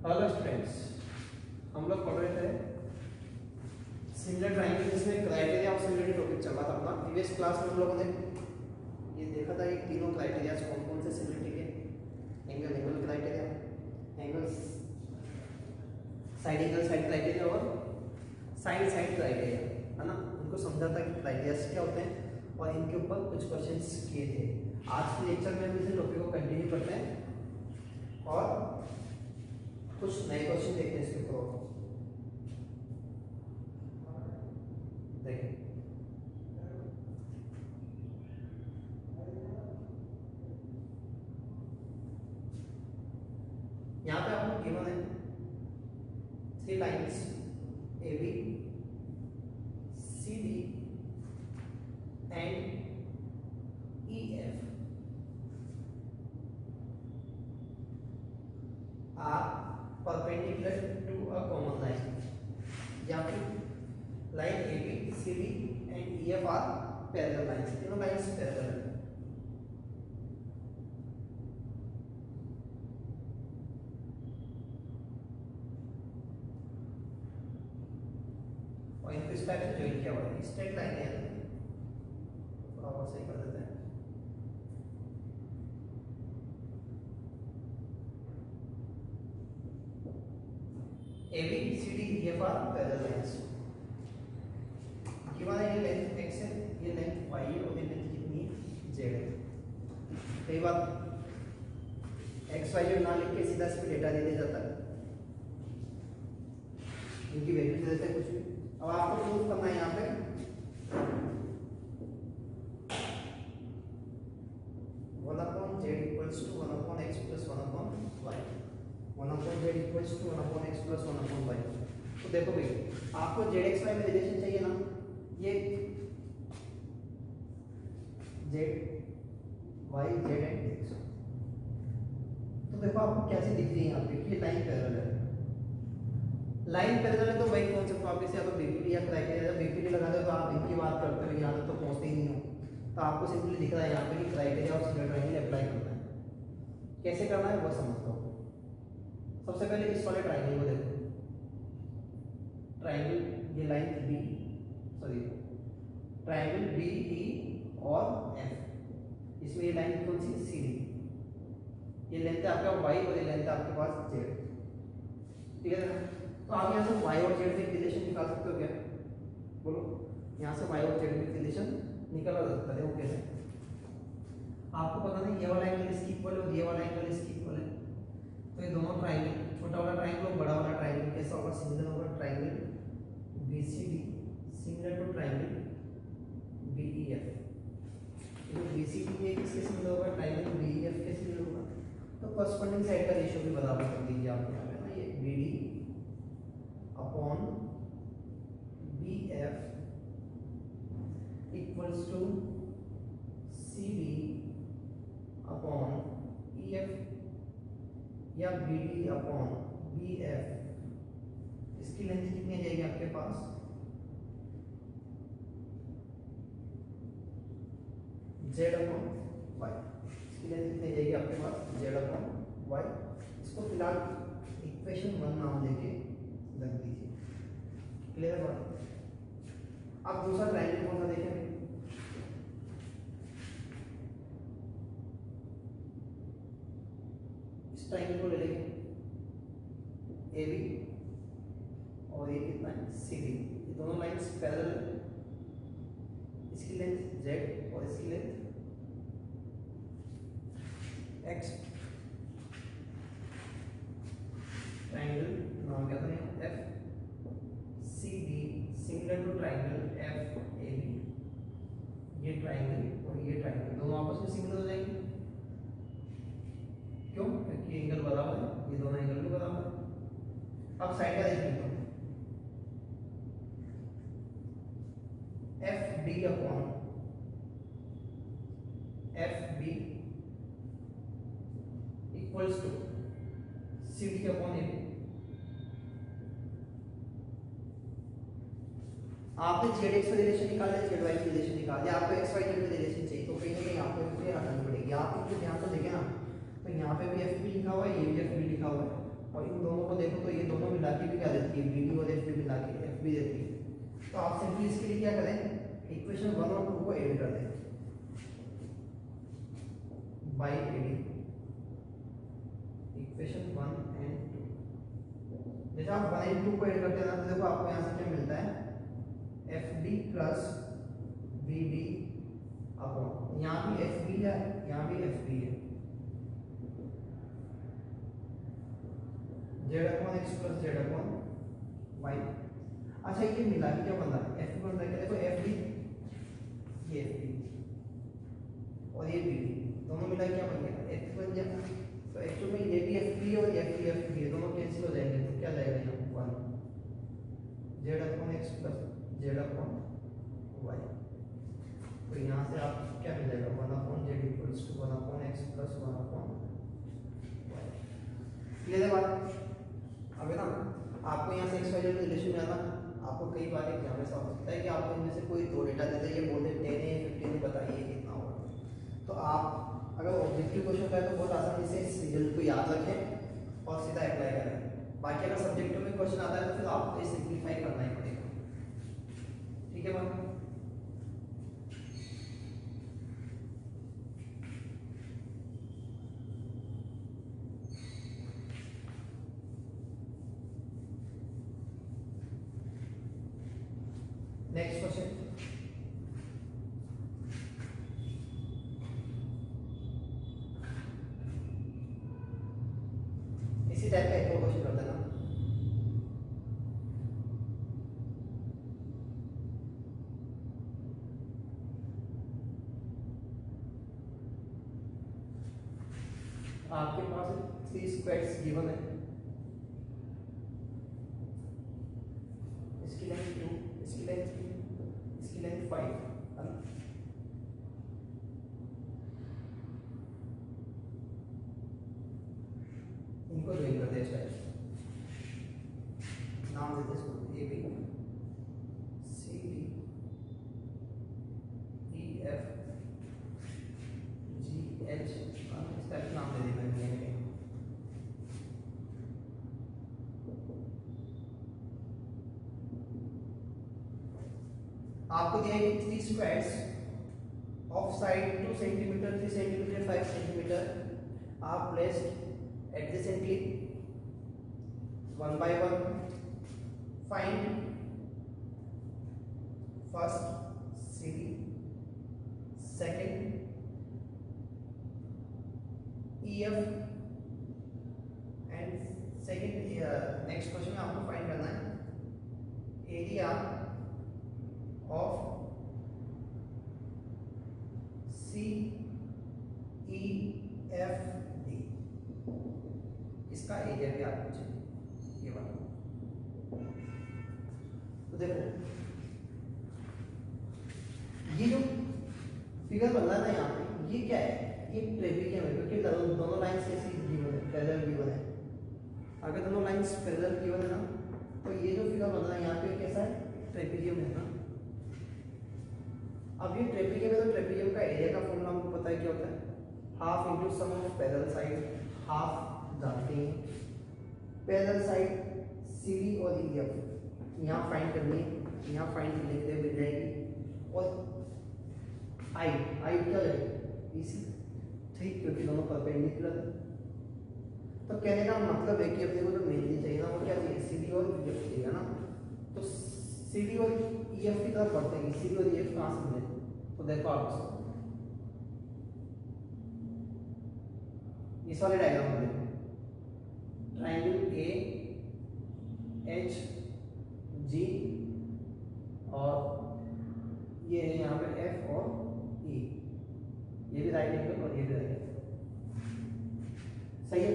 Hello students, हम लोग पढ़ रहे थे सिमिलर ट्रायंगल जिसमें क्राइटेरिया ऑफ सिमिलरिटी टॉपिक चल रहा था अपना। प्रीवियस क्लास में हम लोगों ने ये देखा था कि तीनों क्राइटेरिया कौन कौन से सिमिलरिटी के, angle angle criteria, angle side angle side criteria और साइड साइड क्राइटेरिया, है ना। उनको समझा था कि क्राइटेरिया क्या होते हैं और इनके ऊपर कुछ क्वेश्चंस किए थे। आज के लेक्चर में हम इस टॉपिक को कंटिन्यू करते हैं और कुछ नए क्वेश्चन देखते हैं इसके ऊपर। देखिए यहाँ पे आपको गिवन है 3 lines AB, CD and EF are perpendicular to a common line, या फिर line AB, CD and EF are parallel lines, तीनों लाइंस पैरेलल है। और इनको इस टाइप से ज्वाइन किया हुआ है, स्ट्रेट लाइन है, थोड़ा और सही कर देते हैं। AB, CD, EF are parallel lines. Given है ये लेंथ x है, ये लेंथ y है और ये लेंथ कितनी z है। कई बार x y ना लिख के सीधा इस पे डेटा दे दिया जाता है, इनकी वैल्यू दे देते हैं कुछ भी। अब आपको प्रूव करना है यहाँ पे 1/z equals to 1/x plus 1/y, 1/z equals to 1/x plus 1/y। तो देखो भाई, आपको zx y में रिलेशन चाहिए ना, ये z y z and x। तो देखो आपको कैसे दिख रही है यहाँ पे कि ये लाइन पैरेलल है। लाइन पैरेलल है तो वही कौन सा वापस या तो बीपीडी या क्राइटेरिया, जब बीपीडी लगा दो तो आप इनकी बात करते हो, यहाँ तो पहुँचते ही नहीं हो। तो आपको सिंपली दिख रहा है यहाँ पे कि क्राइटेरिया और सिमिलर ट्रायंगल अप्लाई करना है। कैसे करना है वो समझ लो। सबसे पहले इस वाले ट्रायंगल को देखो, ट्रायंगल ये line B, sorry triangle B E और एफ, इसमें ये लाइन कौन सी सी डी, ये लेंथ है आपका वाई और ये लेंथ है आपके पास जेड, ठीक है ना। तो आप यहाँ से वाई और जेड में रिलेशन निकाल सकते हो क्या, बोलो। यहाँ से वाई और जेड में रिलेशन निकाला जा सकता है, वो कैसे? आपको पता नहीं ये वाला एंगल इसकी इक्वल और ये वाला एंगल इसकी इक्वल है, तो ये दोनों ट्रायंगल, छोटा वाला ट्रायंगल और बड़ा वाला ट्रायंगल कैसा होगा? सिमिलर होगा। Triangle BCD similar to triangle BEF। तो BCD ये किसके सिमिलर होगा? ट्रायंगल BEF के सिमिलर होगा। तो कॉरस्पॉन्डिंग साइड का रेशियो भी बराबर कर दीजिए आप यहाँ पे ना, ये BD upon BF equals to CD upon EF या BD अपॉन BF। इसकी लेंथ कितनी आ जाएगी आपके पास? Z upon Y। इसकी लेंथ कितनी आ जाएगी आपके पास? Z upon Y। इसको फिलहाल इक्वेशन 1 नाम देके रख दीजिए। क्लियर है बात? अब दूसरा ट्रायंगल कौन सा देखें? इस ट्रायंगल को ले लेंगे AB और ये कितना है CD, ये दोनों लाइंस पैरेलल है। इसकी लेंथ Z और इसकी लेंथ X। ट्रायंगल नाम क्या था? FCD similar to triangle FAB। ये ट्रायंगल और ये ट्रायंगल दोनों आपस में सिमिलर हो जाएंगे। क्यों? क्योंकि एंगल बराबर है, ये दोनों एंगल भी बराबर है। अब साइड का देखिए, FD upon FB equals to CD upon AB। आपने ZX का रिलेशन निकाल दिया, ZY का रिलेशन निकाल दिया, आपको XY Z का रिलेशन चाहिए, तो कहीं ना कहीं आपको इसको हटानी पड़ेगी। आप ध्यान से देखें ना, तो यहाँ पे भी FB लिखा हुआ है, ये भी FB लिखा हुआ है, और इन दोनों को देखो तो ये दोनों मिला के भी क्या देती है, बी डी और एफ डी मिला के एफ बी देती है। तो आप सिंपली इसके लिए क्या करें, इक्वेशन 1 और 2 को ऐड कर दें बाई एडी, इक्वेशन 1 एंड 2। जैसे आप 1 एंड 2 को ऐड करते हैं ना तो देखो आपको यहाँ से क्या मिलता है, F D plus B D upon, यहाँ भी एफ बी है यहाँ भी एफ बी है, Z upon X plus Z upon Y. अच्छा ये मिला के क्या बन रहा है, एफ बन रहा है, देखो एफ डी, ये एफ डी और ये बी डी दोनों मिला क्या बन गया, एफ बन गया। तो एक्चुअली में ये भी एफ बी और एफ बी दोनों कैंसिल हो जाएंगे, तो क्या जाएगा यहाँ 1 Z upon X plus Z upon Y. तो यहाँ से आप क्या मिल जाएगा, 1 upon Z equals to 1 upon X plus 1 upon Y. Clear है बात। अब है ना आपको यहाँ से एक्स वाई जेड रिलेशन में आना, आपको कई बार एग्जाम में हो सकता है कि आपको इनमें से कोई दो डेटा दे दे, ये बोल दे 10 है 15 बताइए कितना होगा। तो आप अगर ऑब्जेक्टिव क्वेश्चन का है तो बहुत आसानी से इस रिजल्ट को याद रखें और सीधा अप्लाई करें। बाकी अगर सब्जेक्टिव में क्वेश्चन आता है तो फिर आपको ये सिंप्लीफाई करना ही पड़ेगा। ठीक है बात। नेक्स्ट क्वेश्चन, इसी टाइप का एक और क्वेश्चन कर देना। आपके पास 3 स्क्वायर्स गिवन है, इसकी लेंथ 2, इसकी लेंथ 3, इसकी लेंथ 5 है ना। इनको ज्वाइन करते हैं स्टाइल, नाम देते हैं इसको A B C D E F G H, इस टाइप नाम दे देंगे। आपको दिया है 3 squares of side 2 centimetre 3 centimetre 5 centimetre are placed adjacently 1 by 1. Find first CD, second EF and second next question में आपको फाइंड करना है area of C E F D, इसका एरिया भी आपको चाहिए ये वाला। तो देखो ये जो फिगर बन रहा है ना यहाँ पे, ये क्या है, ये ट्रेपेजियम है क्योंकि दोनों लाइंस ऐसी गिवन है, पैरेलल गिवन है। अगर दोनों लाइंस पैरेलल गिवन है ना तो ये जो फिगर बन रहा है यहाँ पे कैसा है, ट्रेपेजियम है ना। अब ये ट्रेपेजियम है तो ट्रेपेजियम का एरिया का फॉर्मूला हमको पता है क्या होता है, half into sum of parallel side, half जानते हैं। पैरेलल साइड सी डी और ई एफ यहाँ फाइंड करनी है, यहाँ फाइंड करने के लिए मिल जाएगी। और आई आई क्या है इसी, ठीक, क्योंकि दोनों परपेंडिकुलर है। तो कहने का मतलब है कि अपने को जो मेनली चाहिए ना वो क्या चाहिए, सी डी और ई एफ चाहिए ना। तो सी डी और ई एफ की तरफ बढ़ते हैं, सी डी और ई एफ कहाँ से मिले, तो देखो आप इस वाले डायग्राम में देखो, ट्राइंगल ए एच जी और ये है यहाँ पे एफ और ई, ये भी राइट एंगल और ये भी राइट एंगल, सही है।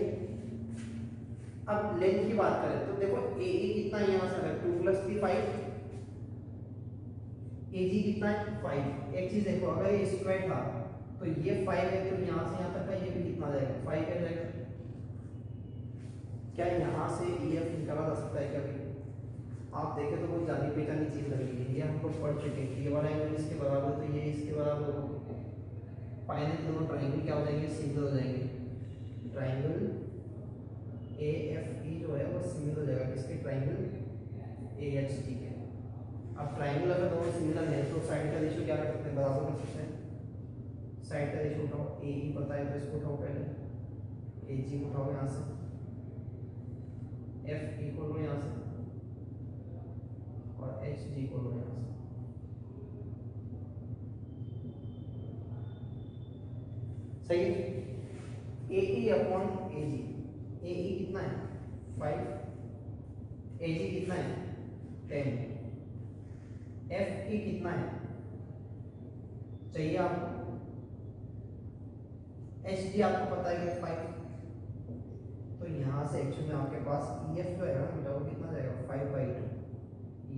अब लेंथ की बात करें तो देखो ए कितना है यहाँ से, 2 + 3 5, ए जी कितना है 5। एक चीज देखो, अगर ये स्क्वायर था तो ये 5 है, तो यहाँ से यहाँ तक का ये भी कितना जाएगा, 5 का जाएगा। क्या यहाँ से ई एफ निकाला जा सकता है क्या भाई, आप देखें तो बहुत जानी पहचानी चीज लगी है, ये हम लोग पढ़ चुके हैं। ये वाला एंगल इसके बराबर तो ये इसके बराबर हो, फाइनली दोनों ट्राइंगल क्या हो जाएंगे, सिंगल हो जाएंगे। ट्राइंगल ए एफ ई जो है वो सिमिलर हो जाएगा किसके, ट्राइंगल ए एच डी के। अब ट्राइंगल अगर दोनों सिमिलर है तो साइड का रेशियो क्या कर सकते हैं, बराबर कर सकते हैं। साइड का रेशियो उठाओ, ए ई पता है तो इसको उठाओ, पहले ए जी उठाओ यहाँ से, एफ ई को लो यहाँ से और एच जी को लो यहाँ से। सही है। ए ई अपॉन ए जी, ए ई कितना है 5, ए जी कितना है 10, एफ ई कितना है चाहिए आपको, एच डी आपको पता है 5। तो यहाँ से एक्चुअली में आपके पास ई एफ जो है ना वो कितना जाएगा 5/2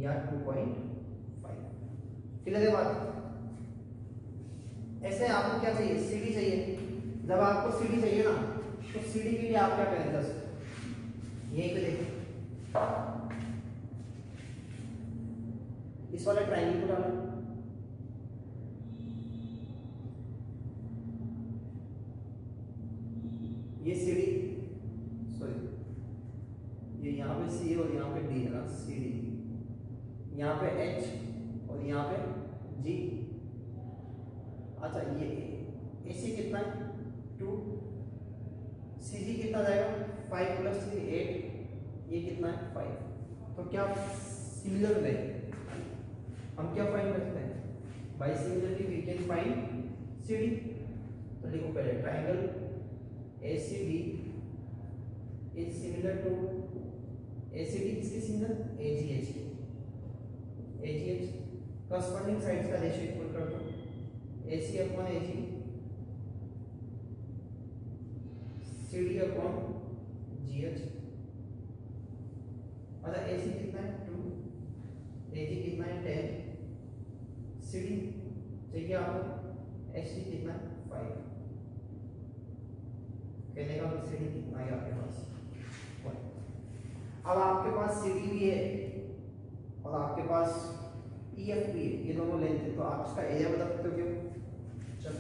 या 2.5। क्लियर है बात। ऐसे आपको क्या चाहिए, सीडी चाहिए। जब आपको सीडी चाहिए ना तो सीडी के लिए आप क्या करें, जस्ट यहीं पे देखें, इस वाले ट्राइंगल को डालो, ये सीडी, सॉरी ये यहाँ पे सी और यहाँ पे डी है ना, सी डी, यहाँ पे एच और यहाँ पे जी। अच्छा ये ए सी कितना है 2, सी जी कितना जाएगा 5 + 3 8, ये कितना है 5। तो क्या सिमिलर है, हम क्या फाइंड करते हैं, by similarity we can find C D. तो लिखो पहले triangle A C D is similar to, A C D किसके सिमिलर, ए जी एच के, A G H corresponding sides का रेशियो इक्वल कर दो, A C upon A G, C D upon G H. अच्छा ए सी कितना है 2, ए जी कितना है 10, सी डी चाहिए आपको, एच डी कितना है 5। कहने का सी डी कितना है आपके पास 1। अब आपके पास सी डी भी है और आपके पास ई एफ भी है, ये दोनों लेंथ है, तो आप इसका एरिया बता सकते हो क्यों। चलो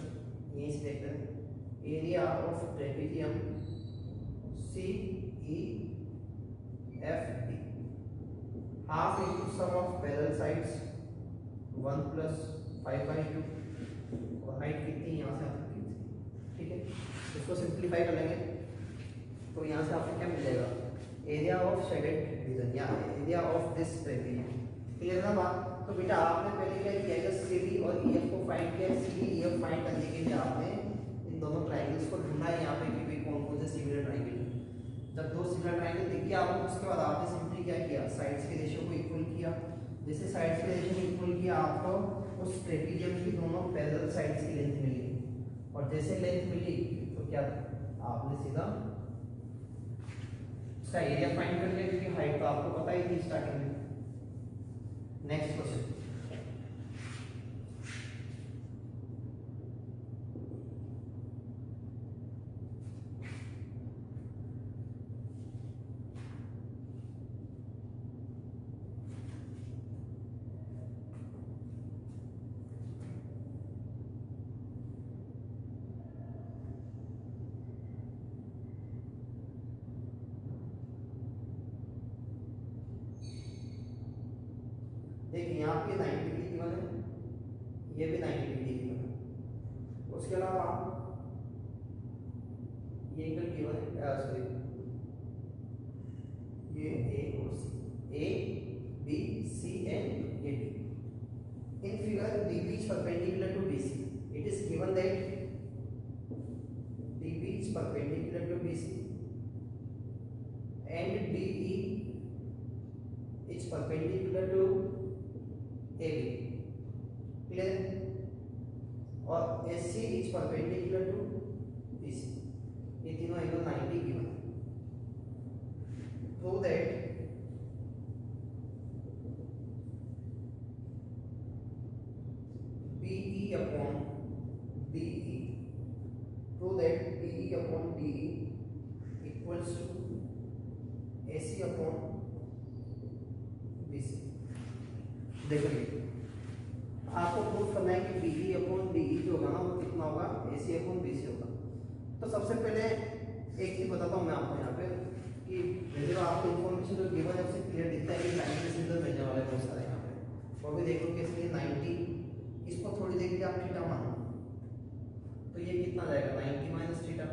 यहीं से देखते हैं, area of trapezium C E F D half into sum of parallel sides 1 + 5/2 और हाइट कितनी यहाँ से आ सकती है। ठीक है, इसको सिंप्लीफाई कर लेंगे तो यहाँ से आपको क्या मिल जाएगा, एरिया ऑफ शेडेड रीजन या area of this trapezium. Clear ना बात। तो बेटा आपने पहले क्या किया है, सी डी और ई एफ को फाइंड किया, C D E F find करने के लिए आपने इन दोनों ट्राइंगल्स को ढूंढा है यहाँ पे कि भाई कौन कौन से सिमिलर ट्राइंगल। जब दो सिमिलर ट्राइंगल दिख गया आपको, उसके बाद आपने सिंपली क्या किया, साइड्स के रेशियो को इक्वल किया। जैसे साइड्स के रेशियो को इक्वल किया आपको उस ट्रेपेजियम की दोनों पैरेलल साइड्स की लेंथ मिली, और जैसे लेंथ मिली तो क्या आपने सीधा उसका एरिया फाइंड कर लिया, क्योंकि हाइट तो आपको पता ही थी स्टार्टिंग में। नेक्स्ट क्वेश्चन, देखिए यहाँ पे 90 डिग्री गिवन है, ये भी 90 डिग्री गिवन है, उसके अलावा ये एंगल गिवन है, सॉरी ये ए और C, A B C and A D. In figure DB is perpendicular to BC. It is given that DB is perpendicular to BC and DE is perpendicular to AB. Clear? और AC is perpendicular to BC. ये तीनों angle 90 given है। Prove that BE upon DE. Prove that BE upon DE equals to AC upon BC. देखिए आपको proof करना है कि BE upon DE जो होगा ना वो कितना होगा, AC अपॉन BC होगा। तो सबसे पहले एक चीज बताता हूँ मैं आपको यहाँ पे कि वैसे तो आपको इन्फॉर्मेशन जो गिवन है उससे क्लियर दिखता है कि ट्रायंगल सिमिलर मिलने वाला है बहुत सारा यहाँ पे। वो भी देख लो कैसे 90, इसको थोड़ी देर के लिए आप थीटा मानो तो ये कितना जाएगा 90 माइनस थीटा,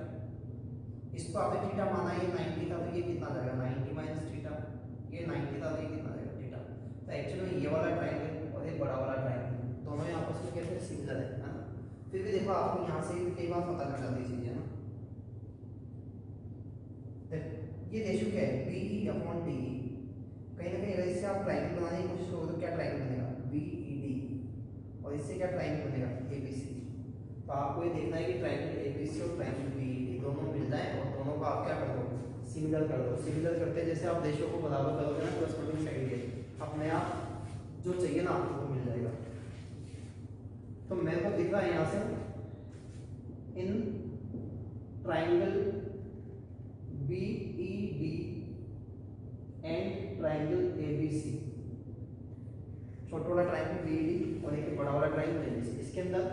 इसको आपने थीटा माना ये 90 था तो ये कितना जाएगा 90 माइनस थीटा, ये 90 था तो ये कितना जाएगा थीटा। तो एक्चुअली में ये वाला ट्रायंगल और ये बड़ा वाला ट्रायंगल दोनों ही आपस में कैसे सिमिलर है ना। फिर भी देखो आपको यहाँ से भी कई बार पता लग जाती है चीजें ना। ये रेशियो क्या है BE अपॉन DE, कहीं ना कहीं अगर इससे आप ट्रायंगल बनाने की कोशिश करोगे तो क्या ट्रायंगल बनेगा BED, और इससे क्या ट्रायंगल बनेगा ABC। तो आपको ये देखना है कि ट्रायंगल ABC और ट्रायंगल BED दोनों मिल जाए और दोनों को आप क्या कर दो सिमिलर कर दो। सिमिलर करते जैसे आप रेशियो को बराबर करोगे ना कोरस्पोंडिंग साइड के अपने आप जो चाहिए ना आपको वो मिल जाएगा। तो मेरे को दिख रहा है यहाँ से in triangle BED and triangle ABC, छोटा वाला ट्रायंगल BED और एक बड़ा वाला ट्रायंगल ABC, इसके अंदर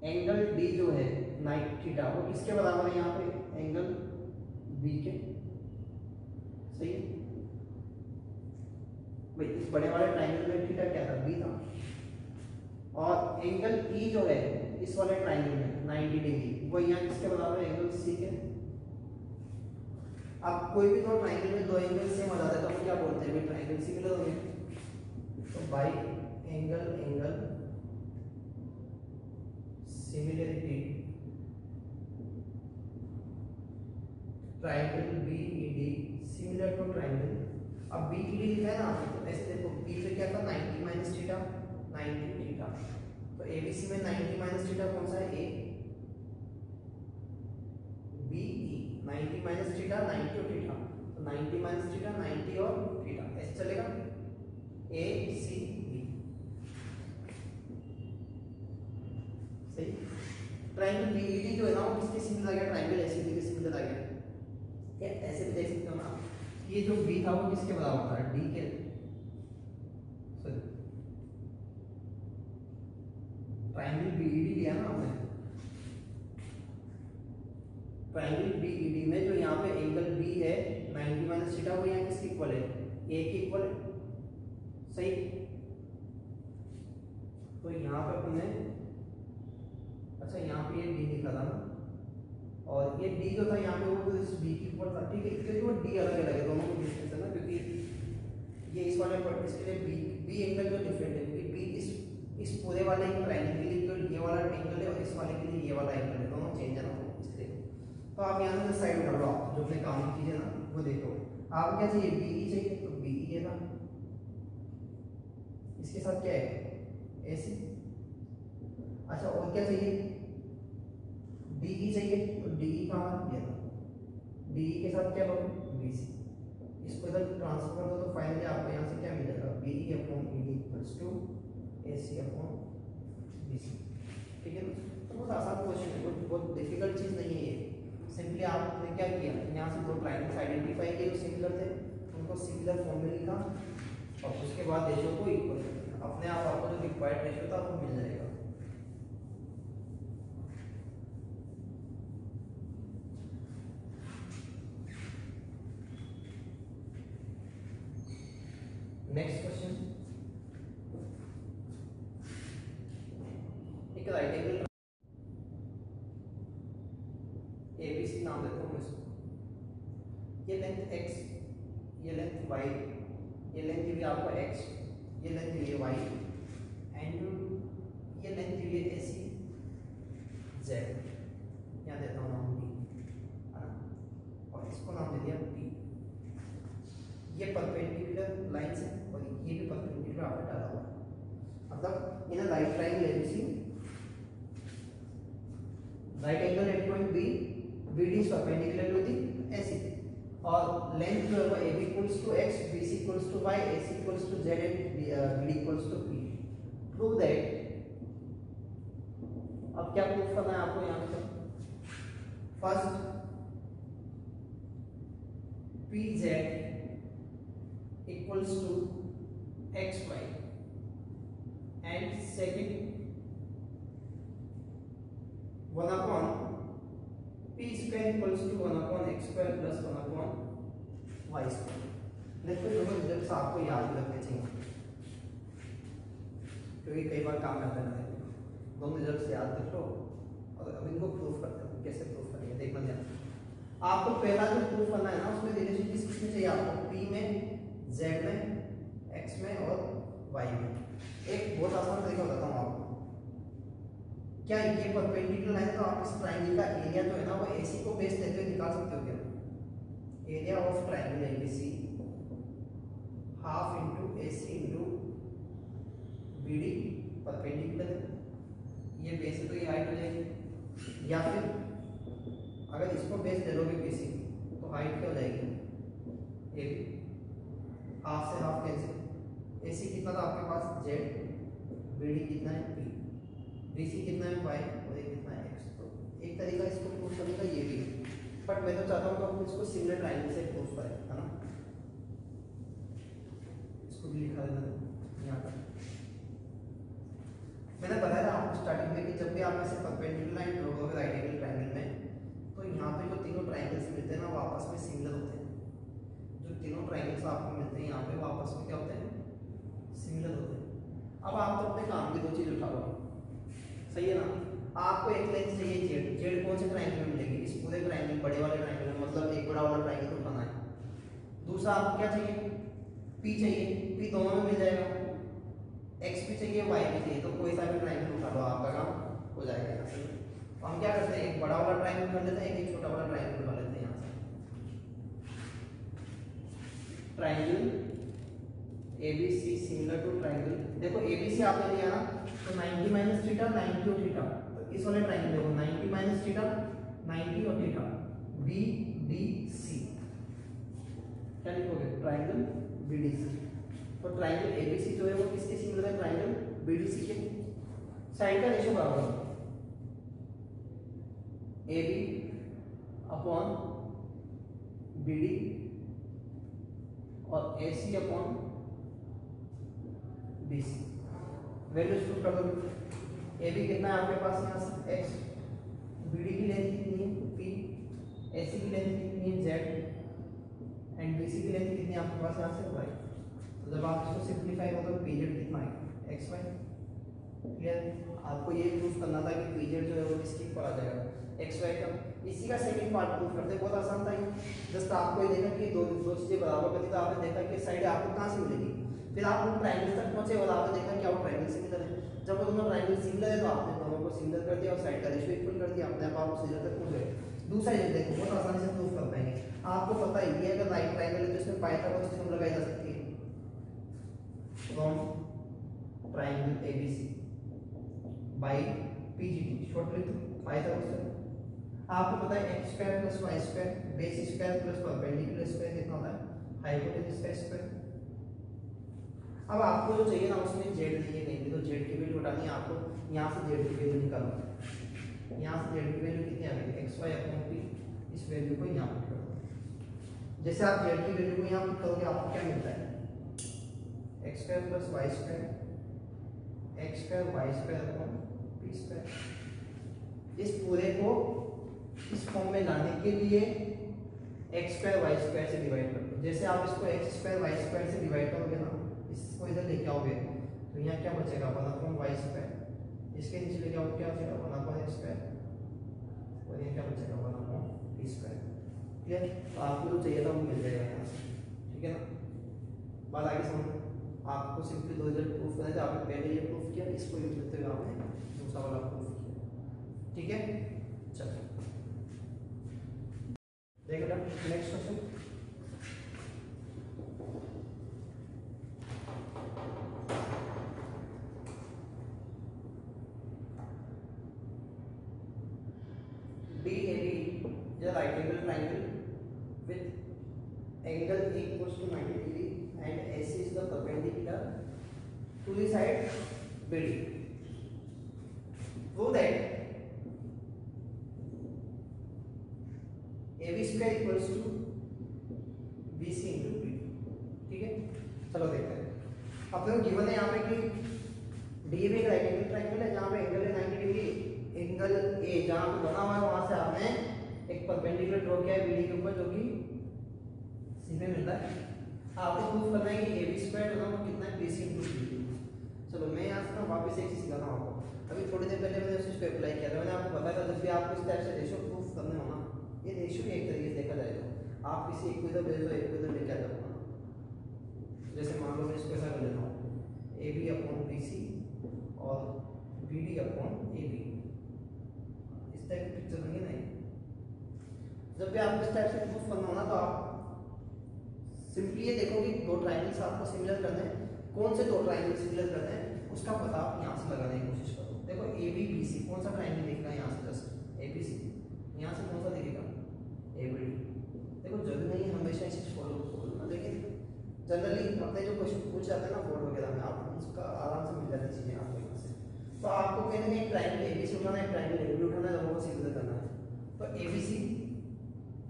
एंगल D जो है 90 थीटा वो किसके बराबर है यहाँ पे एंगल B के, सही है भाई। इस बड़े वाले ट्रायंगल में थीटा क्या था B था, और एंगल E जो है इस वाले ट्रायंगल में 90 डिग्री वो यहाँ किसके बराबर है एंगल C के। अब कोई भी दो ट्रायंगल में दो एंगल सेम आ जाता है तो हम क्या बोलते हैं भाई ट्रायंगल सिमिलर हो गए। तो by angle similarity triangle BED similar to triangle. अब BED लिखा है ना तो ऐसे देखो B पे क्या था 90 माइनस थीटा 90 थीटा, तो ABC में 90 माइनस थीटा कौन सा है A, BE 90 माइनस थीटा 90 और थीटा, तो 90 माइनस थीटा 90 और थीटा ऐसे चलेगा ACB, सही। ट्रायंगल BED जो है ना वो किसके सिमिलर आ गया ट्रायंगल ACB के सिमिलर आ गया। क्या ऐसे भी देख सकते हो ना ये जो B था वो किसके बराबर था D के, सॉरी ट्रायंगल BED लिया ना हमने, ट्रायंगल BED में जो यहाँ पे एंगल B है 90 माइनस थीटा वो यहाँ किसके इक्वल है A के इक्वल है, सही। तो यहाँ पे अपने अच्छा यहाँ पे ये D लिखा था ना और ये D जो था यहाँ पे वो इस B के ऊपर था, ठीक है। क्योंकि वो D अलग अलग है दोनों को डिफरेंस है ना, क्योंकि ये इस वाले पर इसके लिए B एंगल जो डिफरेंट है क्योंकि B इस पूरे वाले ट्रायंगल के लिए जो ये वाला एंगल है और इस वाले के लिए ये वाला एंगल है, दोनों चेंज है ना इसलिए। तो आप यहाँ से साइड उठा लो, जो अपने काम की चीजें ना वो देखो। आप क्या चाहिए BE चाहिए तो BE है ना, इसके साथ क्या है AC। अच्छा और क्या चाहिए DE चाहिए तो DE कहाँ है DE के साथ क्या लो BC, इसको इधर ट्रांसफर कर दो तो फाइनली आपको यहाँ से क्या मिलेगा BE upon ED equals to AC upon BC, ठीक है। तो बहुत आसान क्वेश्चन है, बहुत डिफिकल्ट चीज़ नहीं है ये। सिंपली आपने क्या किया यहाँ से दो ट्रायंगल्स आइडेंटिफाई किए जो सिमिलर थे उनको सिमिलर फॉर्म में लिखा और उसके बाद रेशियो को इक्वल कर दिया, अपने आप आपको जो रिक्वायर्ड रेशियो था वो मिल जाएगा। नेक्स्ट क्वेश्चन, एक राइट एंगल ABC नाम देता हूँ इसको, ये लेंथ x ये लेंथ y ये लेंथ भी आपको x ये लेंथ ये y एंड ये लेंथ ये AC z, यहाँ देता हूँ नाम D है ना, और इसको नाम दे दिया P। ये परपेंडिकुलर लाइंस है और ये भी परपेंडिकुलर आपने डाला हुआ है, मतलब in a right triangle ABC right angle at point B BD is perpendicular to the AC और लेंथ जो है AB equals to x BC equals to y AC equals to z and BD equals to P। Prove that, अब क्या proof करना है आपको यहाँ पे, first PZ equals to XY and second 1 upon P square equals to 1/x square plus 1/y square. देखो दोनों results आपको याद रखने चाहिए क्योंकि कई बार काम आता है। दोनों रिजल्ट्स याद रख लो और अब इनको प्रूफ करते हैं। कैसे प्रूफ करेंगे देखना ध्यान। आपको पहला जो प्रूफ करना है ना उसमें रिलेशन किसमें चाहिए आपको, p में, z में, x में और y में। एक बहुत आसान तरीका बताता हूँ आपको। क्या ये परपेंडिकुलर है तो आप इस ट्रायंगल का एरिया जो है ना वो AC को बेस लेते हुए निकाल सकते हो क्या? Area of triangle ABC half into AC into BD perpendicular है, ये बेस है तो ये हाइट हो जाएगी। या फिर अगर इसको बेस ले लोगे BC तो हाइट क्या हो जाएगी, AB। हाफ से हाफ कैंसिल, AC कितना था आपके पास Z, BD कितना है P, BC कितना है Y और ये कितना है X। तो एक तरीका इसको प्रूफ करने का ये भी है, बट मैं तो चाहता हूँ कि हम इसको सिमिलर ट्रायंगल से प्रूफ करें, है ना। इसको भी लिखा देना यहाँ पर। मैंने बताया था आपको स्टार्टिंग में कि जब भी आप ऐसे परपेंडिकुलर लाइन ड्रॉ करोगे राइट एंगल ट्रायंगल में तो यहाँ पे जो तीनों ट्रायंगल्स मिलते हैं ना वो आपस में सिमिलर होते हैं। जो तीनों ट्रायंगल्स आपको मिलते हैं यहाँ पे वो आपस में क्या होते हैं, सिमिलर होते हैं। अब आप तो अपने काम की दो चीज उठा लो, सही है ना। आपको एक लेंथ चाहिए जेड, जेड कौन से ट्रायंगल में मिलेगी, इस पूरे ट्रायंगल बड़े वाले ट्रायंगल में, मतलब एक बड़ा वाला ट्रायंगल उठाना है। दूसरा आपको क्या चाहिए, पी चाहिए, पी दोनों में मिल जाएगा। एक्स भी चाहिए, वाई भी चाहिए, तो कोई सा भी ट्रायंगल उठा लो आपका काम हो जाएगा यहाँ से। तो हम क्या करते हैं, एक बड़ा वाला ट्रायंगल कर लेते हैं, एक छोटा वाला ट्रायंगल उठा लेते हैं यहाँ से। Triangle ABC similar to triangle, देखो ABC आपने लिया ना तो 90 माइनस थीटा 90 और थीटा, तो इस वाले ट्रायंगल देखो 90 माइनस थीटा 90 और थीटा BDC, क्या लिखोगे, ट्रायंगल BDC। तो ट्रायंगल ABC जो है वो किसके सिमिलर है, ट्रायंगल BDC के। साइड का रेशियो बराबर AB अपॉन BD और AC upon BC। Values put कर दो। AB कितना है आपके पास यहाँ से x, BD की लेंथ कितनी है P, AC की लेंथ कितनी है Z एंड BC की लेंथ कितनी है आपके पास यहाँ से y। तो जब आप इसको सिंपलीफाई करो तो पीजेड कितना है xy। क्लियर। आपको ये प्रूफ करना था कि पीजेड जो है वो किसके इक्वल आ जाएगा, xy का। इसी का सेकंड पार्ट प्रूफ करते, बहुत आसान था ये। जस्ट आपको ये देखा कि दो चीजें बराबर करती, तो आपने देखा कि साइड आपको कहाँ से मिलेगी, फिर आप उन ट्रायंगल तक पहुंचे और आपने देखा क्या वो ट्रायंगल सिमिलर है। जब वो दोनों ट्रायंगल सिमिलर है तो आपने दोनों को सिमिलर कर दिया और साइड का रेशियो इक्वल कर दिया, अपने आप उस रिजल्ट तक पहुंच गए। दूसरा ये देखो बहुत आसानी से प्रूफ कर पाएंगे। आपको पता ही है अगर राइट ट्रायंगल है तो इसमें पाइथागोरस थ्योरम लगाई जा सकती है from triangle ABC by PGT, short लिख दो पाइथागोरस थ्योरम। आपको पता है x square plus y square base square plus perpendicular square कितना होता है, हाइपोटेनस का स्क्वायर। अब आपको जो चाहिए ना उसमें z चाहिए कहीं, तो z की वैल्यू हटानी है आपको, यहाँ से z की वैल्यू निकालो। यहाँ से z की वैल्यू कितनी आ गई, xy अपॉन p, इस वैल्यू को यहाँ पुट कर दो। जैसे आप z की वैल्यू को यहाँ पुट करोगे आपको क्या मिलता है, x square plus y square x square y square upon p square. इस पूरे को इस फॉर्म में लाने के लिए x स्क्वायर y स्क्वायर से डिवाइड कर दो। जैसे आप इसको x स्क्वायर y स्क्वायर से डिवाइड करोगे ना, इसको इधर लेके आओगे तो यहाँ क्या बचेगा, 1/y स्क्वायर। इसके नीचे लेके आओगे क्या बचेगा, 1/x स्क्वायर और ये क्या बचेगा, 1/p स्क्वायर। क्लियर। तो आपको जो चाहिए था वो मिल जाएगा यहाँ से, ठीक है ना। बात आगे समझो। आपको सिंपली दो रिजल्ट प्रूफ करना है, आपने पहले ये प्रूफ किया, इसको यूज करते हुए आपने दूसरा वाला प्रूफ किया, ठीक है। चलो देखो next question. DAB is a right angle triangle with angle equals to 90 degree and AC is the perpendicular to the side BD. Prove that AB square equals to BC into BD, ठीक है। चलो देखते हैं। अपने को given है यहाँ पे कि DAB एक राइट एंगल ट्रायंगल है जहाँ पे एंगल है 90 डिग्री। एंगल A जहाँ पे बना हुआ है वहां से आपने एक परपेंडिकुलर ड्रॉ किया है बीडी के ऊपर, जो कि सी में मिलता है। आपको प्रूफ करना है कि AB स्क्वायर होगा वो कितना है, BC इंटू CD। चलो मैं यहाँ से वापस एक चीज सिखाता हूँ आपको। अभी थोड़ी देर पहले मैंने उस चीज को अप्लाई किया था, मैंने आपको बताया था जब भी आपको इस टाइप से रेशियो प्रूफ करने हो ना, ये रेशियो एक तरीके से देखा जाए तो आप किसी एक को इधर भेज दो, एक को इधर लेके आ जाओ। जैसे मान लो मैं इसको ऐसा कर लेता हूँ, AB अपॉन BC और BD अपॉन AB, इस टाइप की पिक्चर बनेगी नहीं। जब भी आपको इस टाइप से प्रूफ करना हो ना, तो आप सिंपली ये देखो कि दो ट्राइंगल्स आपको सिमिलर करने हैं, कौन से दो ट्राइंगल सिमिलर करने हैं उसका पता आप यहाँ से लगाने की कोशिश करो। देखो ABBC कौन सा ट्राइंगल दिख रहा है यहाँ से, जस्ट ABC, यहाँ से कौन सा दिखेगा, ABD। देखो जरूरी नहीं है हमेशा इस चीज फॉलो करना, लेकिन जनरली अपने जो क्वेश्चन पूछ जाते हैं ना बोर्ड वगैरह में, आपको उसका आराम से मिल जाती चीजें आपको यहाँ से। तो आपको कहने में एक ट्राइंगल ABC उठाना है, एक ट्राइंगल ABD उठाना है, दोनों को सिमिलर करना है। तो ABC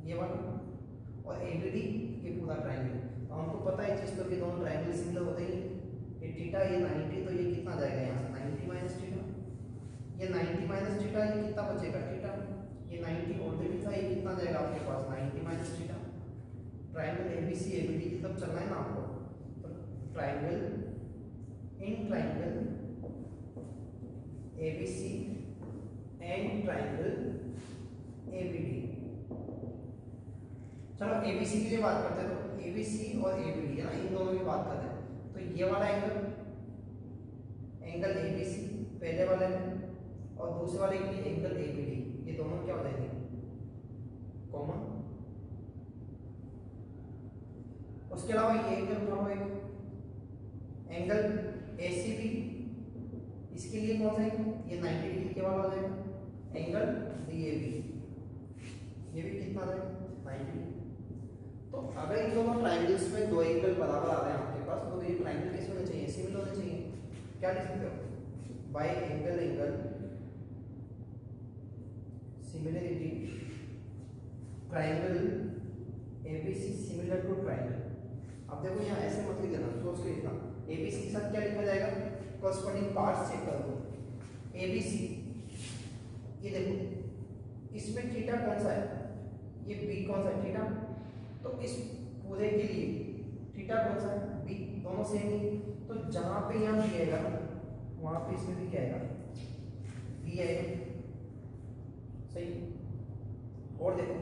ये वाला और ABD ये पूरा ट्राइंगल, तो हमको पता है चीज तो कि दोनों ट्राइंगल सिमिलर होते ही। ये थीटा ये 90, तो ये कितना जाएगा यहाँ से 90 माइनस थीटा, ये 90 माइनस थीटा, ये कितना बचेगा थीटा, ये 90 ऑलरेडी था, ये कितना जाएगा आपके पास 90 minus theta. Triangle ABC ABD की तरफ चलना है ना आपको, तो triangle in triangle ABC and triangle ABD। चलो ABC के लिए बात करते हैं, तो ABC और ABD है ना, इन दोनों की बात करते हैं। तो ये वाला एंगल ABC पहले वाले में, और दूसरे वाले के लिए एंगल ABD, ये दोनों क्या हो जाएंगे कॉमन। उसके अलावा ये एंगल उठाओ, एक एंगल ACB, इसके लिए कौन सा है, ये 90 डिग्री के वाला हो जाएगा। एंगल DAB, ये भी कितना आ जाएगा 90। तो अगर इन दोनों ट्राइंगल्स में दो एंगल बराबर आ रहे हैं आपके पास, तो ये ट्राइंगल कैसे होने चाहिए, सिमिलर होने चाहिए। क्या लिख सकते हो, by angle similarity triangle ABC similar to triangle. अब देखो यहाँ ऐसे मत लिख देना, सोच के लिखना। ABC के साथ क्या लिखा जाएगा, कॉरस्पॉन्डिंग पार्ट्स चेक कर दो। ABC ये देखो इसमें थीटा कौन सा है, ये B कौन सा है थीटा, तो इस पूरे के लिए थीटा कौन सा है B, दोनों सेम ही। तो जहां पे यहाँ B आएगा वहां पे इसमें भी क्या आएगा B आएगा, सही। और देखो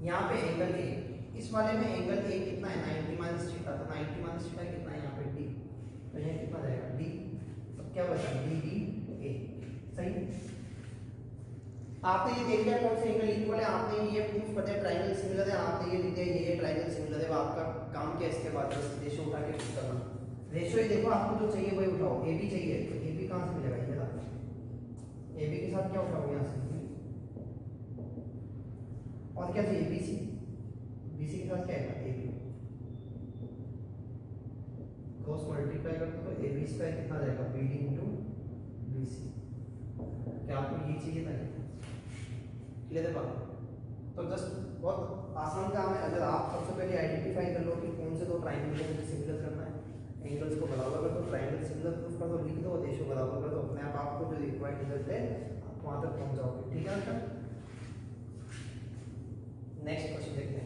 यहाँ पे एंगल A, इस वाले में एंगल A कितना है 90 माइनस थीटा, तो 90 माइनस थीटा कितना है यहाँ पे D, तो यहाँ कितना जाएगा D, तो क्या बचा DDA, सही। आपने ये देख लिया कौन से एंगल इक्वल है, आपने ये प्रूफ कर दिया ट्राइंगल सिमिलर है, आपने ये लिख दिया ये ट्राइंगल सिमिलर है। आपका काम क्या इसके बाद रेशियो उठा के प्रूफ करना। रेशियो ही देखो आपको जो चाहिए वही उठाओ। AB चाहिए तो AB कहां से मिलेगा, ये रहा। AB के साथ क्या उठाओ यहाँ से, और क्या चाहिए BC, BC के साथ क्या है AB, क्रॉस मल्टीप्लाई करते तो AB स्क्वायर कितना जाएगा BD इंटू BC। क्या आपको ये चाहिए था, क्लियर है बात। तो जस्ट बहुत आसान काम है, अगर आप सबसे पहले आइडेंटिफाई कर लो कि कौन से दो ट्राइंगल को सिमिलर करना है, एंगल्स को बराबर कर दो, ट्राइंगल सिमिलर प्रूफ कर दो, लिख दो, रेशियो बराबर कर दो, अपने आप आपको जो रिक्वायर्ड रिजल्ट है आप वहां तक पहुंच जाओगे। ठीक है अंकल, नेक्स्ट क्वेश्चन देखते हैं।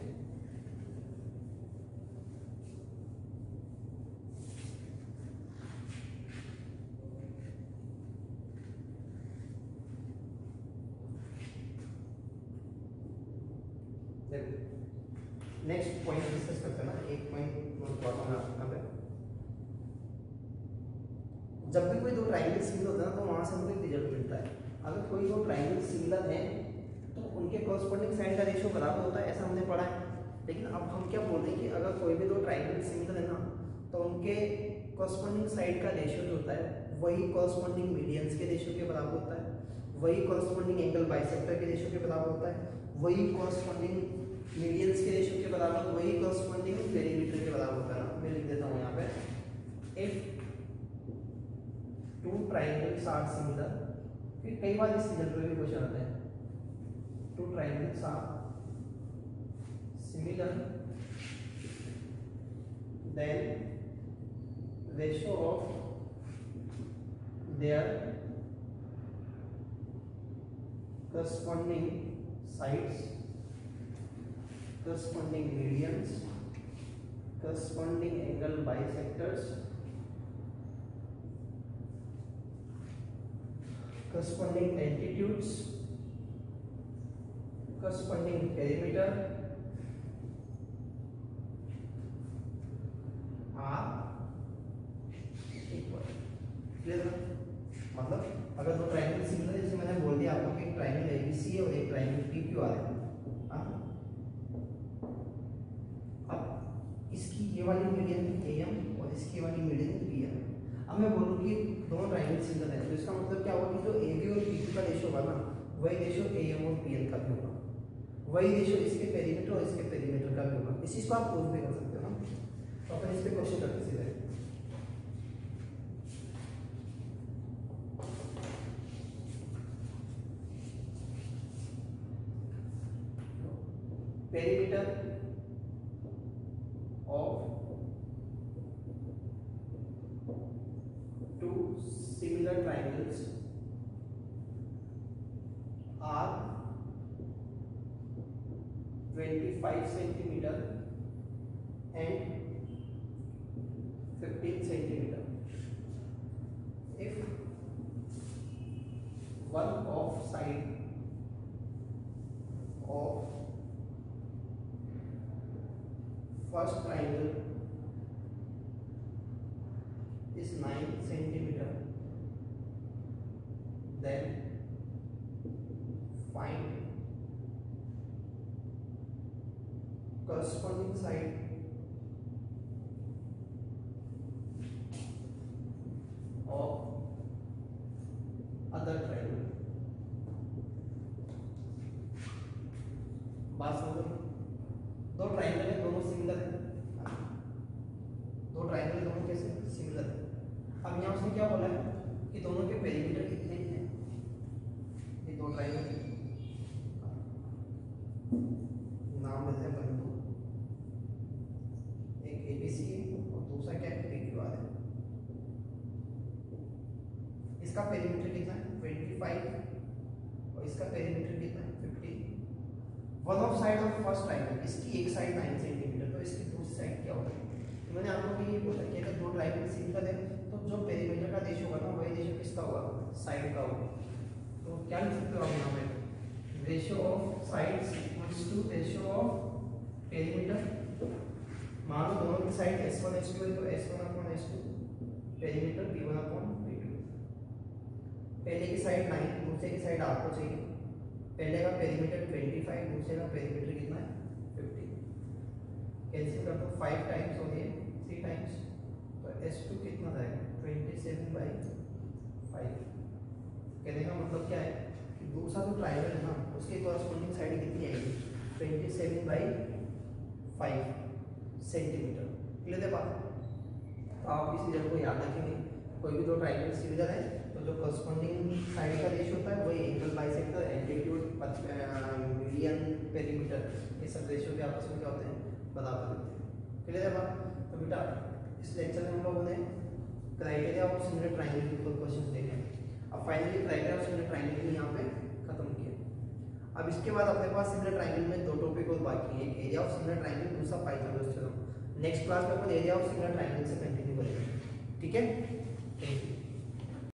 नेक्स्ट पॉइंट डिस्कस करते हैं ना, एक पॉइंट नोट करना है यहाँ पे। जब भी कोई दो ट्राइंगल सिमिलर होता है तो वहां से हमको एक रिजल्ट मिलता है। अगर कोई दो ट्राइंगल सिमिलर है तो उनके कॉरस्पॉन्डिंग साइड का रेशियो बराबर होता है, ऐसा हमने पढ़ा है। लेकिन अब हम क्या बोल रहे हैं कि अगर कोई भी दो ट्राइंगल सिमिलर है ना, तो उनके कॉरस्पॉन्डिंग साइड का रेशियो जो होता है वही कॉरस्पॉन्डिंग मीडियंस के रेशियो के बराबर होता है, वही कॉरस्पॉन्डिंग एंगल बाइसेक्टर के रेशियो के बराबर होता है, वही कॉरस्पॉन्डिंग मीडियंस के रेशियो के बराबर, वही कॉरस्पॉन्डिंग पेरीमीटर के बराबर होता है ना। मैं लिख देता हूँ यहाँ पे, if two triangles are similar, फिर कई बार इस रिजल्ट पे भी क्वेश्चन आता है, two triangles are similar then ratio of their corresponding sides corresponding medians, corresponding angle bisectors, corresponding altitudes, corresponding perimeter are equal. Clear है? मतलब अगर दो ट्रायंगल सिमिलर है, जैसे मैंने बोल दिया आपको कि एक ट्रायंगल एबीसी है और एक ट्रायंगल पीक्यूआर है। अब इसकी ये वाली मीडियन एएम और इसकी वाली मीडियन बीएम। अब मैं बोलूँ कि दोनों ट्रायंगल सिमिलर है, तो इसका मतलब क्या होगा कि जो एबी और पीक्यू का रेशियो होगा ना, वही रेशियो एएम और पीएल का भी होगा, वही रेशियो इसके पेरीमीटर और इसके पेरीमीटर का भी होगा। इस चीज को आप प्रूव भी कर सकते हो ना। तो अपन इस पे क्वेश्चन करते सीधे। perimeter of two similar triangles are 25 centimeter and 15 centimeter. If one of side of first triangle is 9 centimeter, then find corresponding side of other triangle. बात समझो, दो ट्रायंगल है, दोनों सिमिलर है, दो ट्रायंगल दोनों कैसे सिमिलर है। अब यहाँ उसने क्या बोला है कि दोनों के पेरीमीटर कितने हैं। ये दो ट्रायंगल नाम देते हैं परंतु, एक एबीसी है और दूसरा क्या है पीक्यूआर है। इसका पेरीमीटर कितना है 25 और इसका पेरीमीटर कितना है 15। One of side of first triangle, इसकी एक साइड 9 सेंटीमीटर, तो इसकी दूसरी साइड क्या होगा। तो मैंने आपको ये बोला कि अगर दो ट्रायंगल सिमिलर है तो जो पेरीमीटर का रेशियो होगा ना, वही रेशियो किसका होगा, साइड का होगा। तो क्या लिख सकते हो आप यहाँ पे, ratio of sides equals to ratio of perimeter. मान लो दोनों की साइड s1 s2 है, तो s1/s2 पेरीमीटर p1/p2। पहले की साइड 9, दूसरे की साइड आपको चाहिए। पहले का पेरीमीटर 25, दूसरे का पेरीमीटर कितना है 50। कैंसिल कर दो, 5 टाइम्स और ये 3 टाइम्स, तो s2 कितना जाएगा 27/5। कहने का मतलब क्या है कि दूसरा जो ट्रायंगल है ना, उसके कॉरस्पॉन्डिंग साइड कितनी आएगी 27/5 सेंटीमीटर। क्लियर है बात। तो आप इस रिजल्ट को याद रखेंगे, कोई भी दो ट्रायंगल सिमिलर है तो जो कॉरस्पॉन्डिंग साइड का रेशियो होता है वही angle bisector, altitude, median, perimeter, ये सब रेशियो भी आपस में क्या होते हैं बराबर होते हैं। क्लियर है बात। तो बेटा इस लेक्चर में हम लोगों ने क्राइटेरिया ऑफ सिमिलर ट्रायंगल के ऊपर क्वेश्चंस देखे। अब finally criteria of similar triangle भी यहाँ पे खत्म किया। अब इसके बाद अपने पास सिमिलर ट्रायंगल में दो टॉपिक और बाकी है, एक एरिया ऑफ सिमिलर ट्रायंगल, दूसरा पाइथागोरस थ्योरम। नेक्स्ट क्लास में अपन एरिया ऑफ सिमिलर ट्रायंगल से कंटिन्यू करेंगे। ठीक है, थैंक यू।